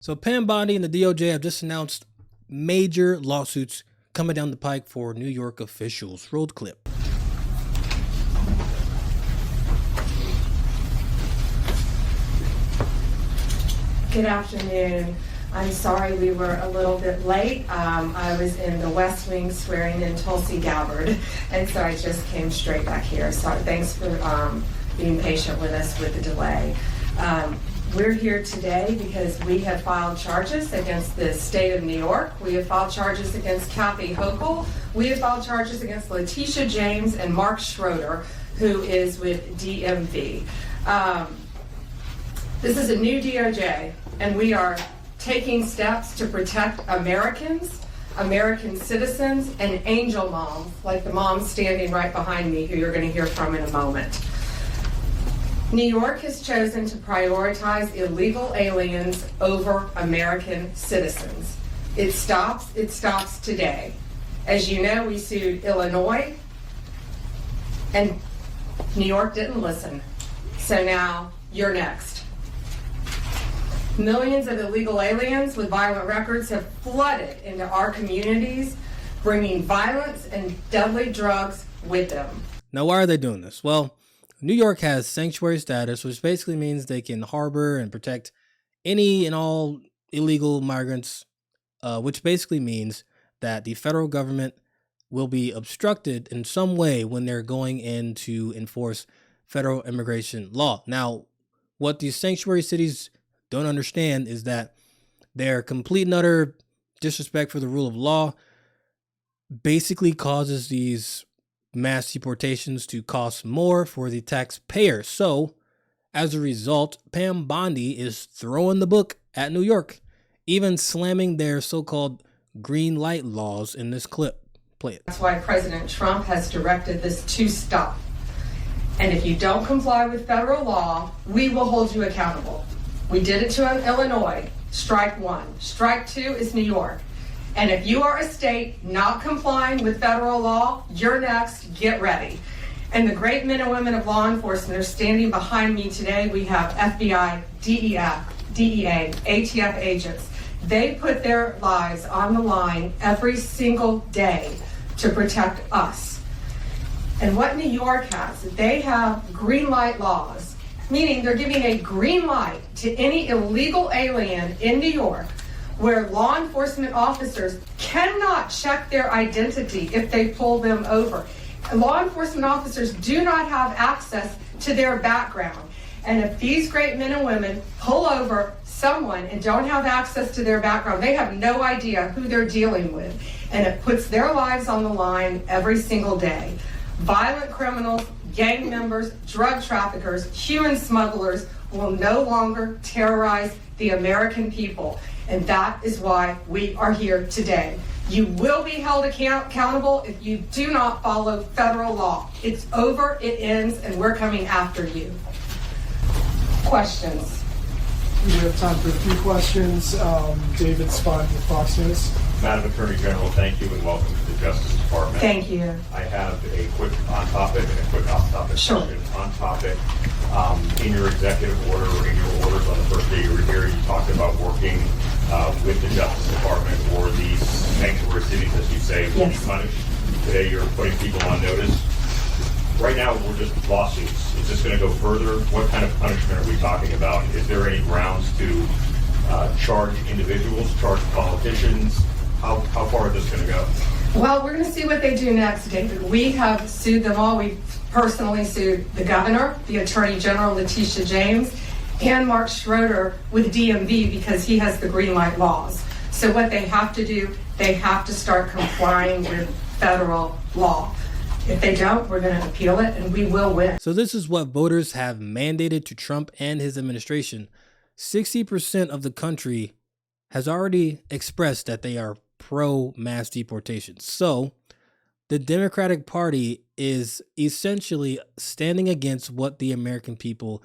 So Pam Bondi and the DOJ have just announced major lawsuits coming down the pike for New York officials. Roll the clip. Good afternoon. I'm sorry we were a little bit late. I was in the West Wing swearing in Tulsi Gabbard, and so I just came straight back here. So thanks for being patient with us with the delay. We're here today because we have filed charges against the state of New York. We have filed charges against Kathy Hochul. We have filed charges against Letitia James and Marc Schroeder, who is with DMV. This is a new DOJ, and we are taking steps to protect Americans, American citizens, and angel moms, like the mom standing right behind me, who you're going to hear from in a moment. New York has chosen to prioritize illegal aliens over American citizens. It stops today. As you know, we sued Illinois, and New York didn't listen. So now you're next. Millions of illegal aliens with violent records have flooded into our communities, bringing violence and deadly drugs with them. Now, why are they doing this? Well, New York has sanctuary status, which basically means they can harbor and protect any and all illegal migrants, which basically means that the federal government will be obstructed in some way when they're going in to enforce federal immigration law. Now, what these sanctuary cities don't understand is that their complete and utter disrespect for the rule of law basically causes these mass deportations to cost more for the taxpayer. So, as a result, Pam Bondi is throwing the book at New York, even slamming their so-called green light laws in this clip. Play it. That's why President Trump has directed this to stop. And if you don't comply with federal law, we will hold you accountable. We did it to Illinois, strike one. Strike two is New York. And if you are a state not complying with federal law, you're next, get ready. And the great men and women of law enforcement are standing behind me today. We have FBI, DEA, ATF agents. They put their lives on the line every single day to protect us. And what New York has, they have green light laws, meaning they're giving a green light to any illegal alien in New York, where law enforcement officers cannot check their identity if they pull them over. Law enforcement officers do not have access to their background. And if these great men and women pull over someone and don't have access to their background, they have no idea who they're dealing with. And it puts their lives on the line every single day. Violent criminals, gang members, drug traffickers, human smugglers will no longer terrorize the American people. And that is why we are here today. You will be held accountable if you do not follow federal law. It's over, it ends, and we're coming after you. Questions? We have time for a few questions. David Spott with Fox News. Madam Attorney General, thank you and welcome to the Justice Department. Thank you. I have a quick on-topic and a quick off-topic question. On-topic, in your executive order or in your orders on the first day you were here, you talked about working with the Justice Department or these sanctuary cities, as you say, will be punished. Today you're putting people on notice. Right now we're just lawsuits. Is this going to go further? What kind of punishment are we talking about? Is there any grounds to charge individuals, charge politicians? How far is this going to go? Well, we're going to see what they do next, David. We have sued them all. We've personally sued the governor, the Attorney General, Letitia James, and Marc Schroeder with DMV because he has the green light laws. So what they have to do, they have to start complying with federal law. If they don't, we're going to appeal it and we will win. So this is what voters have mandated to Trump and his administration. 60% of the country has already expressed that they are pro mass deportation. So the Democratic Party is essentially standing against what the American people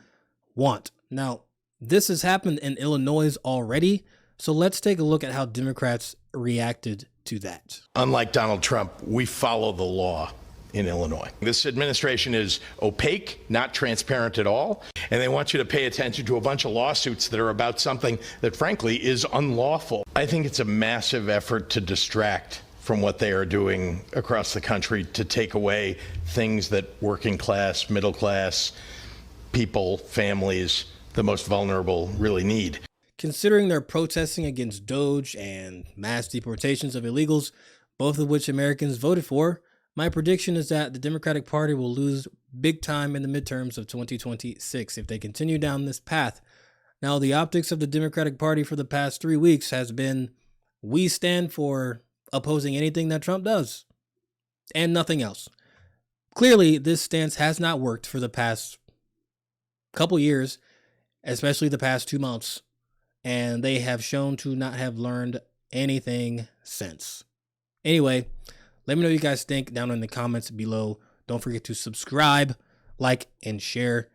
want. Now, this has happened in Illinois already. So let's take a look at how Democrats reacted to that. Unlike Donald Trump, we follow the law. in Illinois. This administration is opaque, not transparent at all, and they want you to pay attention to a bunch of lawsuits that are about something that, frankly, is unlawful. I think it's a massive effort to distract from what they are doing across the country to take away things that working class, middle class people, families, the most vulnerable really need. Considering they're protesting against Doge and mass deportations of illegals, both of which Americans voted for, my prediction is that the Democratic Party will lose big time in the midterms of 2026 if they continue down this path. Now, the optics of the Democratic Party for the past 3 weeks has been, we stand for opposing anything that Trump does and nothing else. Clearly, this stance has not worked for the past couple years, especially the past 2 months, and they have shown to not have learned anything since. Anyway, let me know what you guys think down in the comments below. Don't forget to subscribe, like, and share,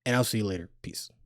and I'll see you later. Peace.